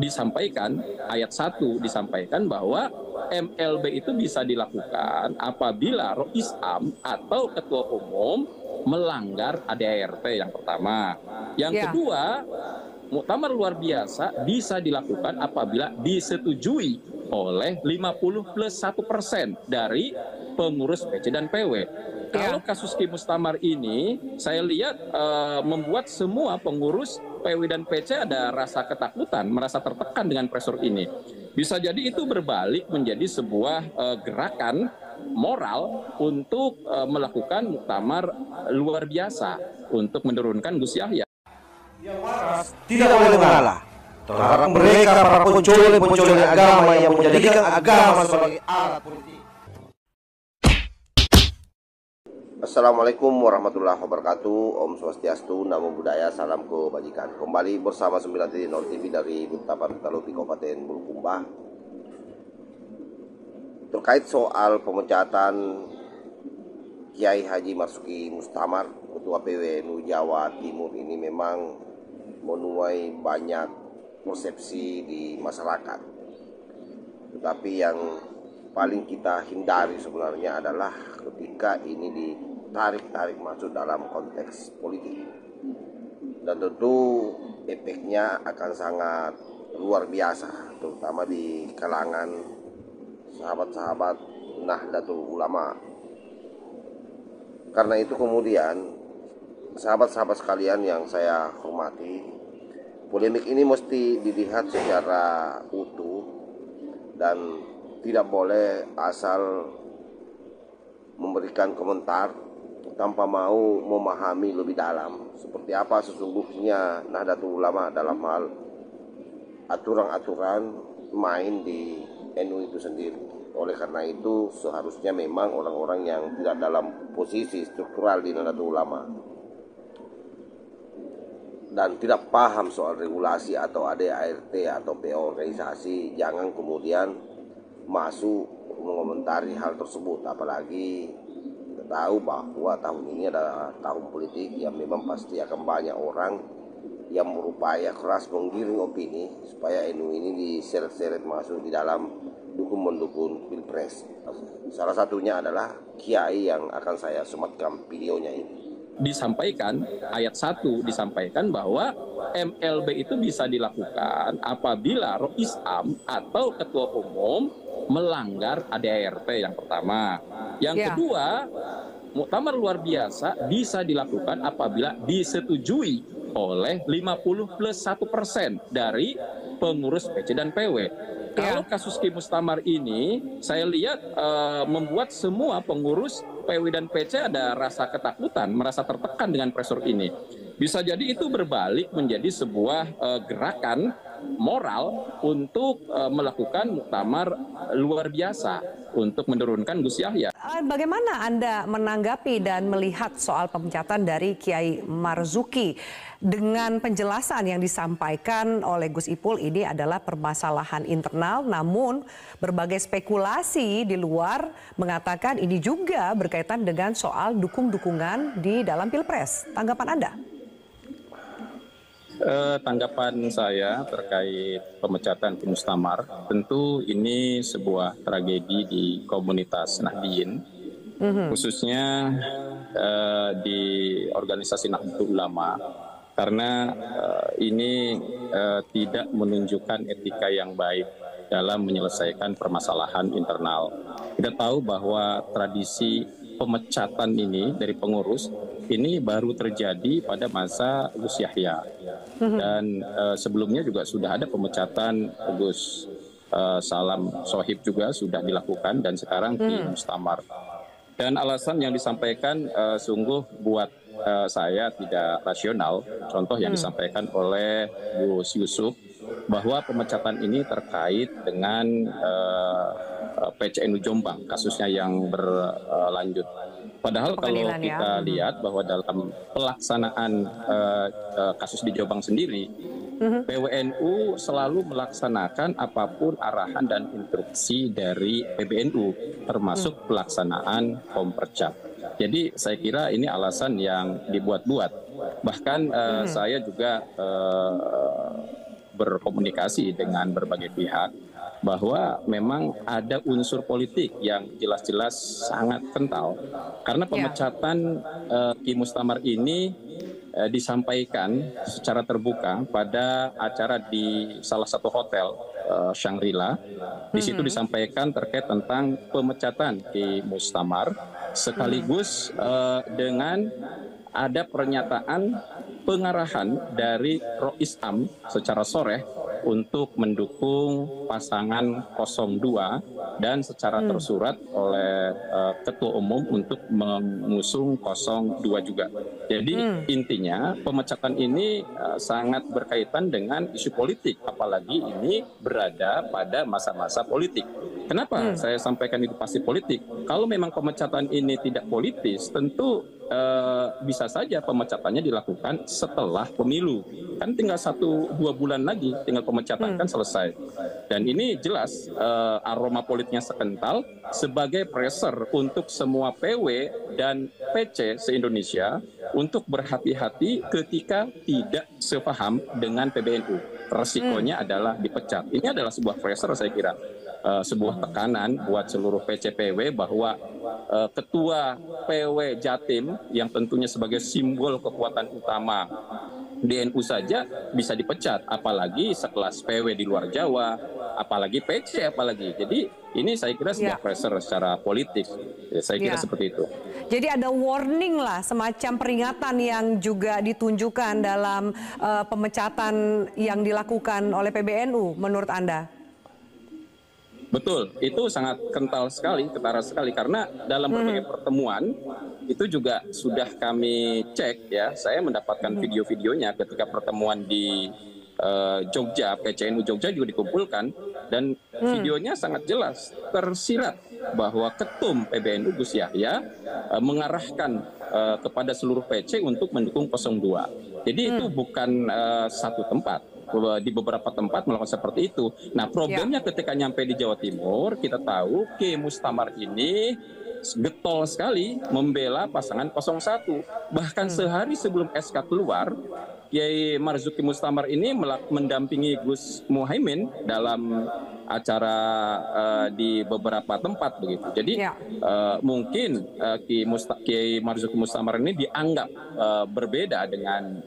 disampaikan, ayat 1 disampaikan bahwa MLB itu bisa dilakukan apabila Rois Am atau Ketua Umum melanggar ADART yang pertama. Yang kedua, muktamar luar biasa bisa dilakukan apabila disetujui oleh 50+1% dari pengurus PC dan PW. Kalau kasus Ki Mustamar ini, saya lihat membuat semua pengurus PW dan PC ada rasa ketakutan, merasa tertekan dengan pressure ini. Bisa jadi itu berbalik menjadi sebuah gerakan moral untuk melakukan muktamar luar biasa untuk menurunkan Gus Yahya. Yang waras tidak boleh mengalah terhadap mereka para pencuri agama yang menjadikan agama sebagai alat politik. Assalamualaikum warahmatullahi wabarakatuh. Om Swastiastu, Namo Buddhaya, salam kebajikan. Kembali bersama 9.0 TV dari Buktapan Talupi Kabupaten Bulukumba. Terkait soal pemecatan Kiai Haji Marzuki Mustamar, Ketua PWNU Jawa Timur, ini memang menuai banyak persepsi di masyarakat. Tetapi yang paling kita hindari sebenarnya adalah ketika ini ditarik masuk dalam konteks politik. Dan tentu efeknya akan sangat luar biasa, terutama di kalangan sahabat-sahabat Nahdlatul Ulama. Karena itu kemudian, sahabat-sahabat sekalian yang saya hormati, polemik ini mesti dilihat secara utuh dan tidak boleh asal memberikan komentar tanpa mau memahami lebih dalam seperti apa sesungguhnya Nahdlatul Ulama dalam hal aturan-aturan main di NU itu sendiri. Oleh karena itu seharusnya memang orang-orang yang tidak dalam posisi struktural di Nahdlatul Ulama dan tidak paham soal regulasi atau ADART atau PO organisasi jangan kemudian masuk mengomentari hal tersebut. Apalagi kita tahu bahwa tahun ini adalah tahun politik yang memang pasti akan banyak orang yang berupaya keras menggiring opini supaya NU ini diseret-seret masuk di dalam dukung-mendukung Pilpres. Salah satunya adalah Kiai yang akan saya sematkan videonya ini. Disampaikan, ayat 1 disampaikan bahwa MLB itu bisa dilakukan apabila Rois Am atau Ketua Umum melanggar ADART yang pertama. Yang kedua, muktamar luar biasa bisa dilakukan apabila disetujui oleh 50+1% dari pengurus PC dan PW. Kalau kasus Ki Mustamar ini, saya lihat membuat semua pengurus PW dan PC ada rasa ketakutan, merasa tertekan dengan pressure ini. Bisa jadi itu berbalik menjadi sebuah gerakan moral untuk melakukan muktamar luar biasa untuk menurunkan Gus Yahya. Bagaimana Anda menanggapi dan melihat soal pemecatan dari Kiai Marzuki? Dengan penjelasan yang disampaikan oleh Gus Ipul, ini adalah permasalahan internal, namun berbagai spekulasi di luar mengatakan ini juga berkaitan dengan soal dukung-dukungan di dalam Pilpres. Tanggapan Anda? Tanggapan saya terkait pemecatan Ki Mustamar, tentu ini sebuah tragedi di komunitas Nahdien, khususnya di organisasi Nahdlatul Ulama, karena ini tidak menunjukkan etika yang baik dalam menyelesaikan permasalahan internal. Kita tahu bahwa tradisi pemecatan ini dari pengurus ini baru terjadi pada masa Gus Yahya. Dan sebelumnya juga sudah ada pemecatan Gus Salam Sohib juga sudah dilakukan dan sekarang Ki Mustamar. Dan alasan yang disampaikan sungguh buat saya tidak rasional. Contoh yang disampaikan oleh Gus Yusuf bahwa pemecatan ini terkait dengan PCNU Jombang, kasusnya yang berlanjut. Padahal kalau kita lihat bahwa dalam pelaksanaan kasus di Jombang sendiri, PWNU selalu melaksanakan apapun arahan dan instruksi dari PBNU, termasuk pelaksanaan Kompercap. Jadi saya kira ini alasan yang dibuat-buat. Bahkan saya juga berkomunikasi dengan berbagai pihak bahwa memang ada unsur politik yang jelas-jelas sangat kental. Karena pemecatan Ki Mustamar ini disampaikan secara terbuka pada acara di salah satu hotel Shangri-La. Di situ disampaikan terkait tentang pemecatan Ki Mustamar sekaligus dengan ada pernyataan pengarahan dari Rois Am secara sore untuk mendukung pasangan 02 dan secara tersurat oleh Ketua Umum untuk mengusung 02 juga. Jadi intinya pemecatan ini sangat berkaitan dengan isu politik, apalagi ini berada pada masa-masa politik. Kenapa saya sampaikan itu pasti politik? Kalau memang pemecatan ini tidak politis, tentu bisa saja pemecatannya dilakukan setelah pemilu. Kan tinggal 1-2 bulan lagi, tinggal pemecatan kan selesai. Dan ini jelas aroma politiknya sekental sebagai pressure untuk semua PW dan PC se-Indonesia untuk berhati-hati ketika tidak sepaham dengan PBNU. Resikonya adalah dipecat. Ini adalah sebuah pressure saya kira. Sebuah tekanan buat seluruh PCPW bahwa ketua PW Jatim yang tentunya sebagai simbol kekuatan utama DNU saja bisa dipecat, apalagi sekelas PW di luar Jawa, apalagi PC apalagi. Jadi ini saya kira sebuah pressure secara politik. Saya kira seperti itu. Jadi ada warning lah, semacam peringatan yang juga ditunjukkan dalam pemecatan yang dilakukan oleh PBNU menurut Anda? Betul, itu sangat kental sekali, ketara sekali, karena dalam berbagai pertemuan itu juga sudah kami cek ya. Saya mendapatkan video-videonya ketika pertemuan di Jogja, PCNU Jogja juga dikumpulkan, dan videonya sangat jelas tersirat bahwa Ketum PBNU Gus Yahya mengarahkan kepada seluruh PC untuk mendukung 02. Jadi itu bukan satu tempat. Di beberapa tempat melakukan seperti itu. Nah, problemnya ketika nyampe di Jawa Timur, kita tahu Ki Mustamar ini getol sekali membela pasangan 01. Bahkan sehari sebelum SK keluar, Kiai Marzuki Mustamar ini mendampingi Gus Muhaimin dalam acara di beberapa tempat begitu. Jadi mungkin Kiai Marzuki Mustamar ini dianggap berbeda dengan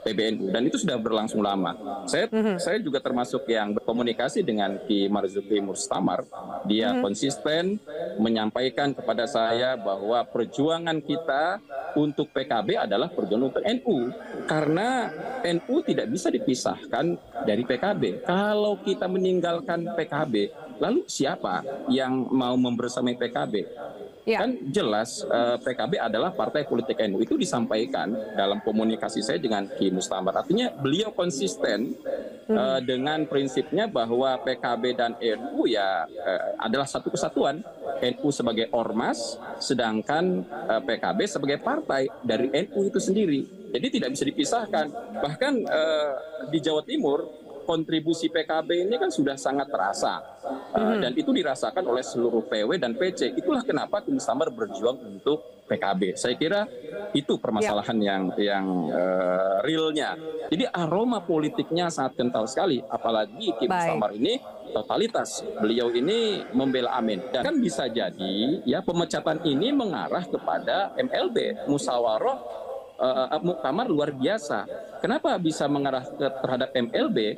PBNU, dan itu sudah berlangsung lama. Saya juga termasuk yang berkomunikasi dengan Ki Marzuki Mustamar. Dia konsisten menyampaikan kepada saya bahwa perjuangan kita untuk PKB adalah perjuangan untuk NU. Karena NU tidak bisa dipisahkan dari PKB. Kalau kita meninggalkan PKB, lalu siapa yang mau membersamai PKB? Kan jelas PKB adalah partai politik NU. Itu disampaikan dalam komunikasi saya dengan Ki Mustamar. Artinya beliau konsisten dengan prinsipnya bahwa PKB dan NU ya adalah satu kesatuan. NU sebagai ormas, sedangkan PKB sebagai partai dari NU itu sendiri. Jadi tidak bisa dipisahkan. Bahkan di Jawa Timur, kontribusi PKB ini kan sudah sangat terasa, dan itu dirasakan oleh seluruh PW dan PC. Itulah kenapa Ki Mustamar berjuang untuk PKB. Saya kira itu permasalahan yang realnya. Jadi aroma politiknya sangat kental sekali, apalagi Ki Mustamar ini totalitas. Beliau ini membela Amin, dan kan bisa jadi ya pemecatan ini mengarah kepada MLB, musyawarah muktamar luar biasa. Kenapa bisa mengarah terhadap MLB,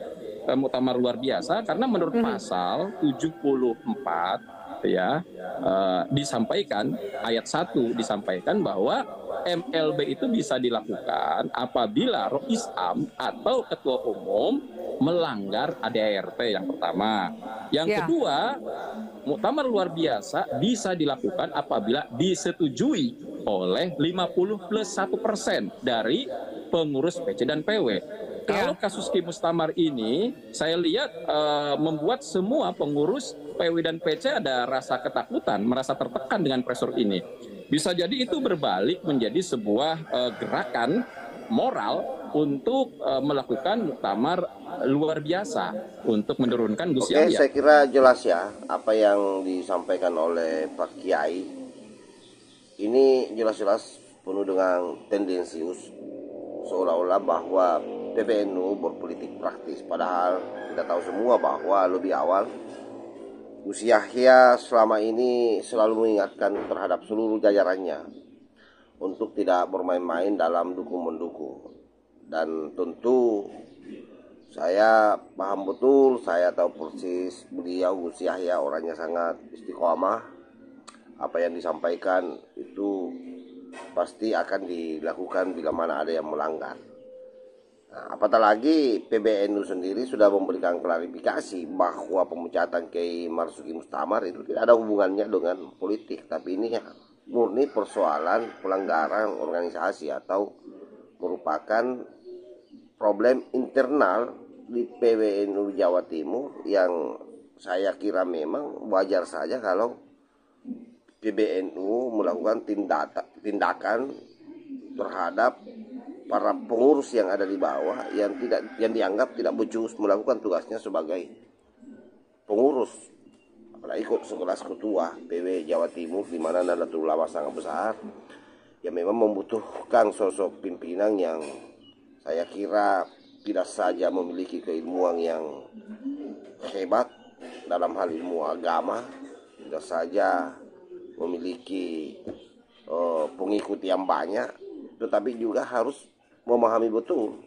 muktamar luar biasa? Karena menurut pasal 74 ya disampaikan, ayat 1 disampaikan bahwa MLB itu bisa dilakukan apabila Rois Am atau Ketua Umum melanggar ADART yang pertama. Yang kedua, muktamar luar biasa bisa dilakukan apabila disetujui oleh 50+1% dari pengurus PC dan PW. Kalau kasus Ki Mustamar ini, saya lihat membuat semua pengurus PW dan PC ada rasa ketakutan, merasa tertekan dengan pressure ini. Bisa jadi itu berbalik menjadi sebuah gerakan moral untuk melakukan muktamar luar biasa untuk menurunkan Gus Yahya. Oke, saya kira jelas ya apa yang disampaikan oleh Pak Kiai. Ini jelas-jelas penuh dengan tendensius, seolah-olah bahwa PBNU berpolitik praktis. Padahal kita tahu semua bahwa lebih awal Gus Yahya selama ini selalu mengingatkan terhadap seluruh jajarannya untuk tidak bermain-main dalam dukung-mendukung. Dan tentu saya paham betul, saya tahu persis beliau Gus Yahya orangnya sangat istiqomah. Apa yang disampaikan itu pasti akan dilakukan bila mana ada yang melanggar. Nah, apatah lagi PBNU sendiri sudah memberikan klarifikasi bahwa pemecatan Kiai Marzuki Mustamar itu tidak ada hubungannya dengan politik, tapi ini murni persoalan pelanggaran organisasi atau merupakan problem internal di PBNU Jawa Timur yang saya kira memang wajar saja kalau PBNU melakukan tindakan terhadap para pengurus yang ada di bawah yang dianggap tidak becus melakukan tugasnya sebagai pengurus, apalagi sekelas ketua PW Jawa Timur di mana Nahdlatul Ulama sangat besar, yang memang membutuhkan sosok pimpinan yang saya kira tidak saja memiliki keilmuan yang hebat dalam hal ilmu agama, tidak saja memiliki pengikut yang banyak, tetapi juga harus memahami betul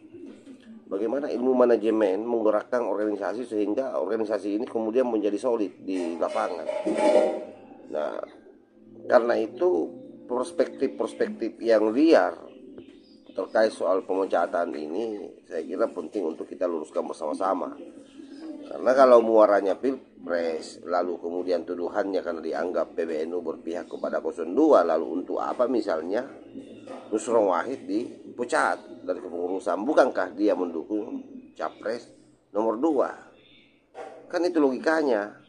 bagaimana ilmu manajemen menggerakkan organisasi sehingga organisasi ini kemudian menjadi solid di lapangan. Nah, karena itu perspektif-perspektif yang liar terkait soal pemecatan ini saya kira penting untuk kita luruskan bersama-sama. Karena kalau muaranya Pilpres lalu kemudian tuduhannya karena dianggap PBNU berpihak kepada 02, lalu untuk apa misalnya Nusron Wahid dipecat dari kepengurusan? Bukankah dia mendukung capres nomor 2? Kan itu logikanya.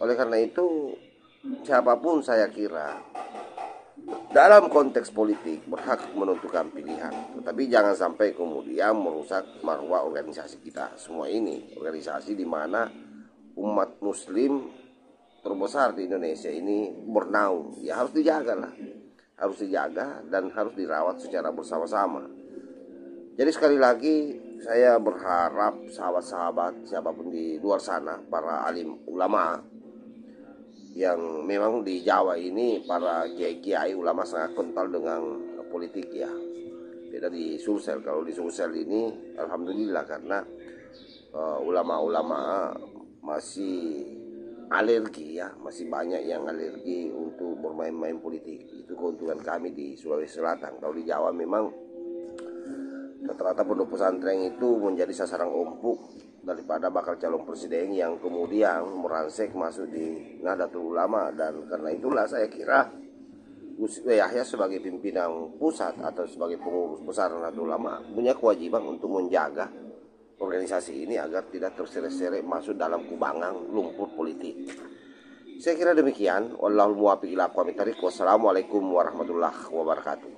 Oleh karena itu siapapun saya kira dalam konteks politik berhak menentukan pilihan, tetapi jangan sampai kemudian merusak marwah organisasi kita semua ini. Organisasi di mana umat muslim terbesar di Indonesia ini bernaung, ya harus dijaga lah, harus dijaga dan harus dirawat secara bersama-sama. Jadi sekali lagi saya berharap sahabat-sahabat siapapun di luar sana, para alim ulama yang memang di Jawa ini para kiai ulama sangat kental dengan politik ya. Beda di Sulsel. Kalau di Sulsel ini alhamdulillah karena ulama-ulama masih alergi ya, masih banyak yang alergi untuk bermain-main politik. Itu keuntungan kami di Sulawesi Selatan. Kalau di Jawa memang rata-rata pondok pesantren itu menjadi sasaran empuk daripada bakal calon presiden yang kemudian merangsek masuk di Nahdlatul Ulama. Dan karena itulah saya kira Gus Yahya sebagai pimpinan pusat atau sebagai pengurus besar Nahdlatul Ulama punya kewajiban untuk menjaga organisasi ini agar tidak terseret-seret masuk dalam kubangan lumpur politik. Saya kira demikian. Wallahul muwaffiq ila aqwamit thoriq. Wassalamualaikum warahmatullahi wabarakatuh.